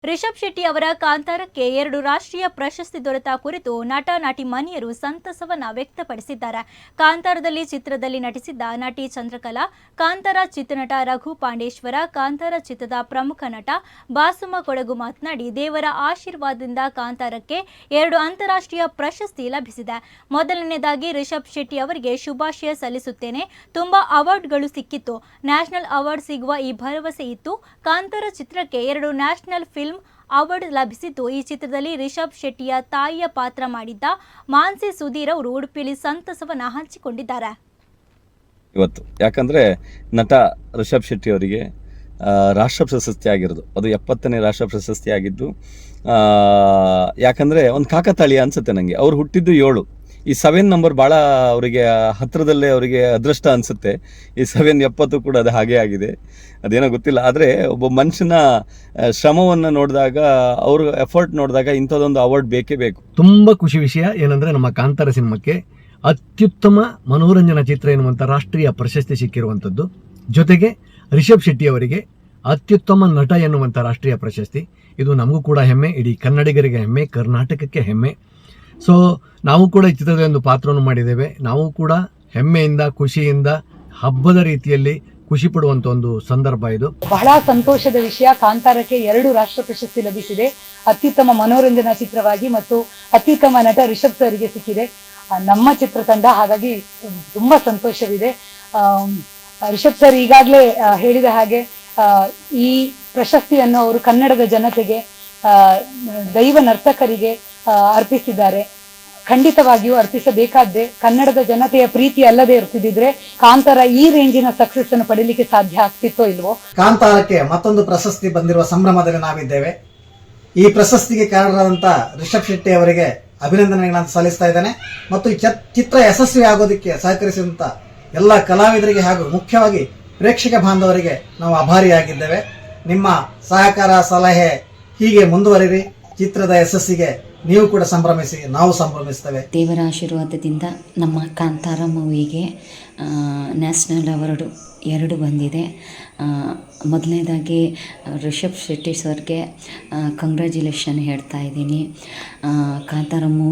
ರಿಷಬ್ ಶೆಟ್ಟಿ ಅವರ ಕಾಂತಾರಕ್ಕೆ 2 ರಾಷ್ಟ್ರೀಯ ಪ್ರಶಸ್ತಿ ದೊರೆತ ಕುರಿತು ನಟ ನಟಿ ಮನೆಯರು ಸಂತಸವನ್ನ ವ್ಯಕ್ತಪಡಿಸಿದ್ದಾರೆ. ಕಾಂತಾರದಲ್ಲಿ ಚಿತ್ರದಲ್ಲಿ ನಟಿಸಿದ್ದ ನಟಿ ಚಂದ್ರಕಲಾ, ಕಾಂತಾರ ಚಿತ್ರನಟ ರಘು ಪಾಂಡೇಶ್ವರ, ಕಾಂತಾರ ಚಿತ್ರದ ಪ್ರಮುಖ ನಟ ಬಾಸುಮ ಕೊಡಗು ಮಾತನಾಡಿ, ದೇವರ ಆಶೀರ್ವಾದದಿಂದ ಕಾಂತಾರಕ್ಕೆ 2 ಅಂತಾರಾಷ್ಟ್ರೀಯ ಪ್ರಶಸ್ತಿ ಲಭಿಸಿದೆ. ಮೊದಲನೇದಾಗಿ ರಿಷಬ್ ಶೆಟ್ಟಿ ಅವರಿಗೆ ಶುಭಾಶಯ ಸಲ್ಲಿಸುತ್ತೇನೆ. ತುಂಬಾ ಅವಾರ್ಡ್ಗಳು ಸಿಕ್ಕಿತ್ತು. ನ್ಯಾಷನಲ್ ಅವಾರ್ಡ್ ಸಿಗುವ ಈ ಭರವಸೆ ಇತ್ತು. ಕಾಂತಾರ ಚಿತ್ರಕ್ಕೆ 2 ನ್ಯಾಷನಲ್ ಫಿಲ್ಮ್ ಅವಾರ್ಡ್ ಲಭಿಸಿದ್ದು. ಈ ಚಿತ್ರದಲ್ಲಿ ರಿಷಬ್ ಶೆಟ್ಟಿಯ ತಾಯಿಯ ಪಾತ್ರ ಮಾಡಿದ್ದ ಮಾನ್ಸಿ ಸುಧೀರ್ ಅವರು ಉಡುಪಿಯಲ್ಲಿ ಸಂತಸವನ್ನ ಹಂಚಿಕೊಂಡಿದ್ದಾರೆ. ಇವತ್ತು ಯಾಕಂದ್ರೆ ನಟ ರಿಷಬ್ ಶೆಟ್ಟಿ ಅವರಿಗೆ ರಾಷ್ಟ್ರ ಪ್ರಶಸ್ತಿ ಆಗಿರೋದು, ಅದು 70ನೇ ರಾಷ್ಟ್ರ ಪ್ರಶಸ್ತಿ ಆಗಿದ್ದು. ಯಾಕಂದ್ರೆ ಒಂದು ಕಾಕತಾಳೀಯ ಅನ್ಸುತ್ತೆ ನನಗೆ. ಅವ್ರು ಹುಟ್ಟಿದ್ದು 7, ಈ 7 ನಂಬರ್ ಭಾಳ ಅವರಿಗೆ ಹತ್ತಿರದಲ್ಲೇ ಅವರಿಗೆ ಅದೃಷ್ಟ ಅನಿಸುತ್ತೆ. ಈ 770 ಕೂಡ ಅದು ಹಾಗೇ ಆಗಿದೆ, ಅದೇನೋ ಗೊತ್ತಿಲ್ಲ. ಆದರೆ ಒಬ್ಬ ಮನುಷ್ಯನ ಶ್ರಮವನ್ನು ನೋಡಿದಾಗ, ಅವ್ರ ಎಫರ್ಟ್ ನೋಡಿದಾಗ ಇಂಥದ್ದೊಂದು ಅವಾರ್ಡ್ ಬೇಕೇ ಬೇಕು. ತುಂಬ ಖುಷಿ ವಿಷಯ ಏನಂದರೆ, ನಮ್ಮ ಕಾಂತಾರ ಸಿನಿಮಾಕ್ಕೆ ಅತ್ಯುತ್ತಮ ಮನೋರಂಜನಾ ಚಿತ್ರ ಎನ್ನುವಂಥ ರಾಷ್ಟ್ರೀಯ ಪ್ರಶಸ್ತಿ ಸಿಕ್ಕಿರುವಂಥದ್ದು. ಜೊತೆಗೆ ರಿಷಬ್ ಶೆಟ್ಟಿ ಅವರಿಗೆ ಅತ್ಯುತ್ತಮ ನಟ ಎನ್ನುವಂಥ ರಾಷ್ಟ್ರೀಯ ಪ್ರಶಸ್ತಿ. ಇದು ನಮಗೂ ಕೂಡ ಹೆಮ್ಮೆ, ಇಡೀ ಕನ್ನಡಿಗರಿಗೆ ಹೆಮ್ಮೆ, ಕರ್ನಾಟಕಕ್ಕೆ ಹೆಮ್ಮೆ. ಸೊ ನಾವು ಕೂಡ ಈ ಚಿತ್ರದಲ್ಲಿ ಒಂದು ಪಾತ್ರವನ್ನು ಮಾಡಿದ್ದೇವೆ. ನಾವು ಕೂಡ ಹೆಮ್ಮೆಯಿಂದ, ಖುಷಿಯಿಂದ, ಹಬ್ಬದ ರೀತಿಯಲ್ಲಿ ಖುಷಿ ಪಡುವಂತ ಒಂದು ಸಂದರ್ಭ ಇದು. ಬಹಳ ಸಂತೋಷದ ವಿಷಯ. ಕಾಂತಾರಕ್ಕೆ 2 ರಾಷ್ಟ್ರ ಪ್ರಶಸ್ತಿ ಲಭಿಸಿದೆ. ಅತ್ಯುತ್ತಮ ಮನೋರಂಜನಾ ಚಿತ್ರವಾಗಿ ಮತ್ತು ಅತ್ಯುತ್ತಮ ನಟ ರಿಷಬ್ ಸರ್ಗೆ ಸಿಕ್ಕಿದೆ, ನಮ್ಮ ಚಿತ್ರತಂಡ. ಹಾಗಾಗಿ ತುಂಬಾ ಸಂತೋಷವಿದೆ. ರಿಷಬ್ ಸರ್ ಈಗಾಗಲೇ ಹೇಳಿದ ಹಾಗೆ ಈ ಪ್ರಶಸ್ತಿಯನ್ನು ಅವರು ಕನ್ನಡದ ಜನತೆಗೆ, ದೈವ ನರ್ತಕರಿಗೆ ಅರ್ಪಿಸಿದ್ದಾರೆ. ಖಂಡಿತವಾಗಿಯೂ ಅರ್ಪಿಸಬೇಕಾದ್ದೆ. ಕನ್ನಡದ ಜನತೆಯ ಪ್ರೀತಿ ಅಲ್ಲದೆ ಇರ್ತಿದ್ರೆ ಕಾಂತಾರ ಈ ರೇಂಜಿನ ಸಕ್ಸಸ್ ಅನ್ನು ಪಡೀಲಿಕ್ಕೆ ಸಾಧ್ಯ ಆಗ್ತಿತ್ತೋ ಇಲ್ವೋ. ಕಾಂತಾರಕ್ಕೆ ಮತ್ತೊಂದು ಪ್ರಶಸ್ತಿ ಬಂದಿರುವ ಸಂಭ್ರಮದಲ್ಲಿ ನಾವಿದ್ದೇವೆ. ಈ ಪ್ರಶಸ್ತಿಗೆ ಕಾರಣರಾದಂತ ರಿಷಬ್ ಶೆಟ್ಟಿ ಅವರಿಗೆ ಅಭಿನಂದನೆಗಳನ್ನು ಸಲ್ಲಿಸ್ತಾ ಇದ್ದೇನೆ. ಮತ್ತು ಈ ಚಿತ್ರ ಯಶಸ್ವಿ ಆಗೋದಕ್ಕೆ ಸಹಕರಿಸಿದಂತ ಎಲ್ಲ ಕಲಾವಿದರಿಗೆ ಹಾಗೂ ಮುಖ್ಯವಾಗಿ ಪ್ರೇಕ್ಷಕ ಬಾಂಧವರಿಗೆ ನಾವು ಆಭಾರಿಯಾಗಿದ್ದೇವೆ. ನಿಮ್ಮ ಸಹಕಾರ, ಸಲಹೆ ಹೀಗೆ ಮುಂದುವರಿರಿ. ಚಿತ್ರದ ಯಶಸ್ಸಿಗೆ ನೀವು ಕೂಡ ಸಂಭ್ರಮಿಸಿ, ನಾವು ಸಂಭ್ರಮಿಸ್ತೇವೆ. ದೇವರ ಆಶೀರ್ವಾದದಿಂದ ನಮ್ಮ ಕಾಂತಾರ ಮೂವಿಗೆ ನ್ಯಾಷನಲ್ ಅವಾರ್ಡು 2 ಬಂದಿದೆ. ಮೊದಲನೇದಾಗಿ ರಿಷಬ್ ಶೆಟ್ಟಿ ಸರ್ಗೆ ಕಂಗ್ರ್ಯಾಚುಲೇಷನ್ ಹೇಳ್ತಾ ಇದ್ದೀನಿ. ಕಾಂತಾರ ಮೂವಿ